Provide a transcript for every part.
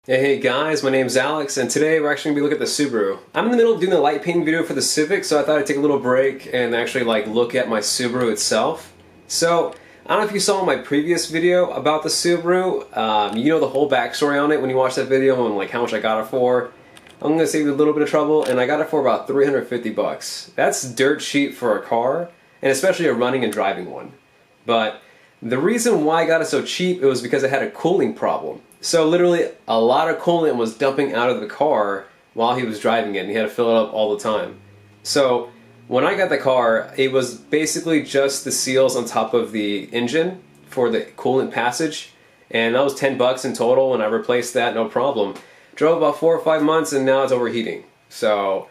Hey guys, my name's Alex, and today we're actually going to be looking at the Subaru. I'm in the middle of doing the light painting video for the Civic, so I thought I'd take a little break and actually look at my Subaru itself. So, I don't know if you saw my previous video about the Subaru. You know the whole backstory on it when you watch that video and how much I got it for. I'm going to save you a little bit of trouble, and I got it for about 350 bucks. That's dirt cheap for a car, and especially a running and driving one. But the reason why I got it so cheap, it was because it had a cooling problem. So literally a lot of coolant was dumping out of the car while he was driving it, and he had to fill it up all the time. So when I got the car, it was basically just the seals on top of the engine for the coolant passage, and that was 10 bucks in total, and I replaced that no problem. Drove about 4 or 5 months, and now it's overheating. So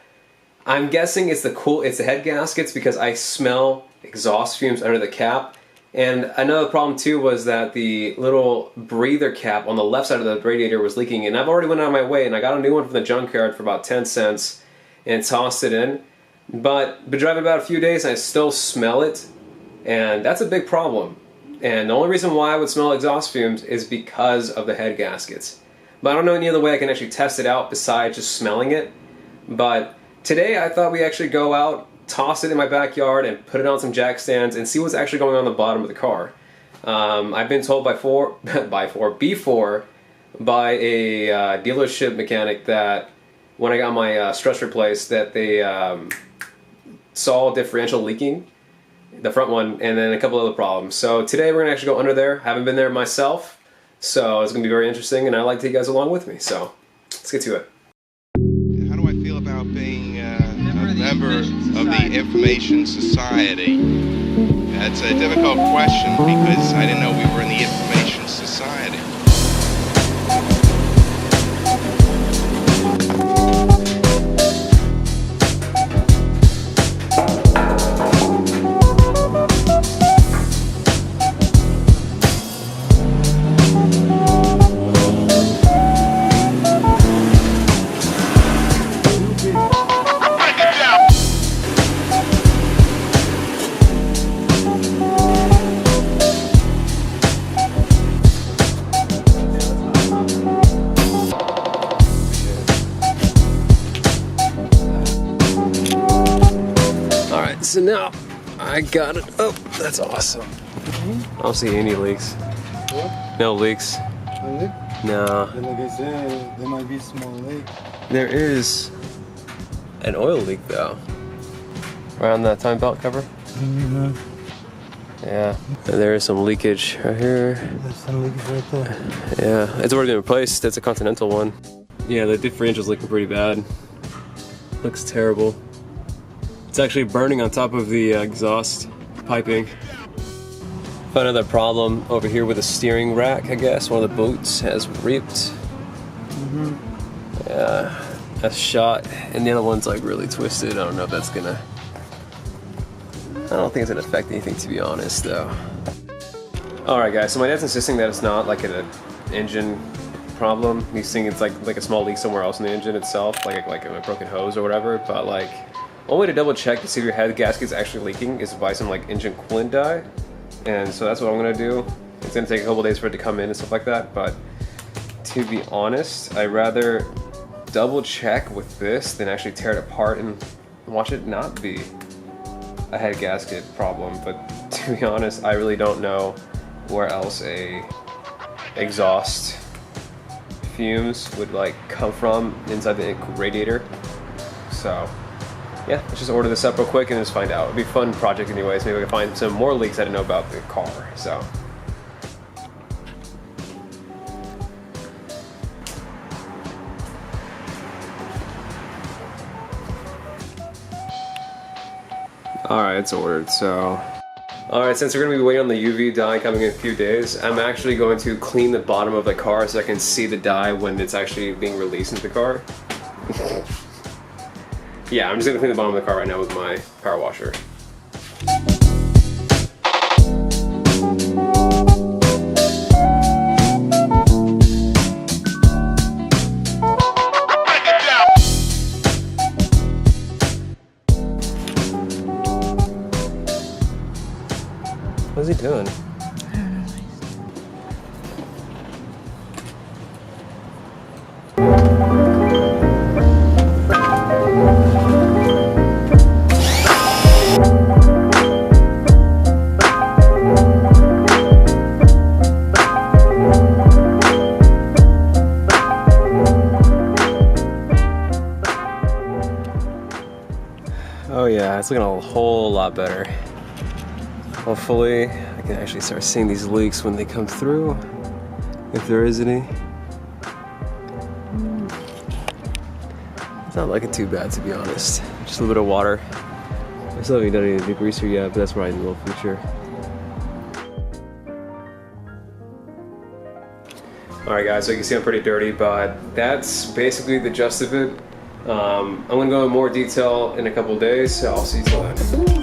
I'm guessing it's the head gaskets, because I smell exhaust fumes under the cap. And another problem too was that the little breather cap on the left side of the radiator was leaking, and I've already went out of my way and I got a new one from the junkyard for about 10 cents and tossed it in. But been driving about a few days and I still smell it, and that's a big problem. And the only reason why I would smell exhaust fumes is because of the head gaskets. But I don't know any other way I can actually test it out besides just smelling it. But today I thought we'd actually go out, toss it in my backyard, and put it on some jack stands and see what's actually going on the bottom of the car. I've been told before by a dealership mechanic that when I got my struts replaced that they saw differential leaking, the front one, and then a couple other problems. So today we're going to actually go under there. I haven't been there myself, so it's going to be very interesting, and I'd like to take you guys along with me. So let's get to it. How do I feel about being a member of the Information Society? That's a difficult question because I didn't know we were in the Information Society. So now I got it. Oh, that's awesome. I don't see any leaks. What? No leaks. Really? No. Like I said, there might be a small leak. There is an oil leak though. Around the time belt cover. Mm-hmm. Yeah. And there is some leakage right here. There's some leakage right there. Yeah, it's already been replaced. That's a Continental one. Yeah, the differential's looking pretty bad. Looks terrible. It's actually burning on top of the exhaust piping. Found another problem over here with the steering rack, I guess. One of the boots has ripped. Yeah, that's shot. And the other one's really twisted. I don't know if that's gonna... I don't think it's gonna affect anything, to be honest, though. Alright guys, so my dad's insisting that it's not an engine problem. He's thinking it's like a small leak somewhere else in the engine itself, like a broken hose or whatever, but one way to double check to see if your head gasket's actually leaking is to buy some engine coolant dye, and so that's what I'm gonna do. It's gonna take a couple days for it to come in and stuff like that, but to be honest, I'd rather double check with this than actually tear it apart and watch it not be a head gasket problem. But to be honest, I really don't know where else a exhaust fumes would come from inside the radiator. So yeah, let's just order this up real quick and just find out. It'll be a fun project anyways. Maybe we can find some more leaks I didn't know about the car. So alright, it's ordered. So alright, since we're going to be waiting on the UV dye coming in a few days, I'm actually going to clean the bottom of the car so I can see the dye when it's actually being released into the car. Yeah, I'm just going to clean the bottom of the car right now with my power washer. What's he doing? Yeah, it's looking a whole lot better. Hopefully, I can actually start seeing these leaks when they come through, if there is any. It's not looking too bad, to be honest. Just a little bit of water. I still haven't done any degreaser yet, but that's what I will future. Alright guys, so you can see I'm pretty dirty, but that's basically the gist of it. I'm going to go in more detail in a couple of days, so I'll see you till then.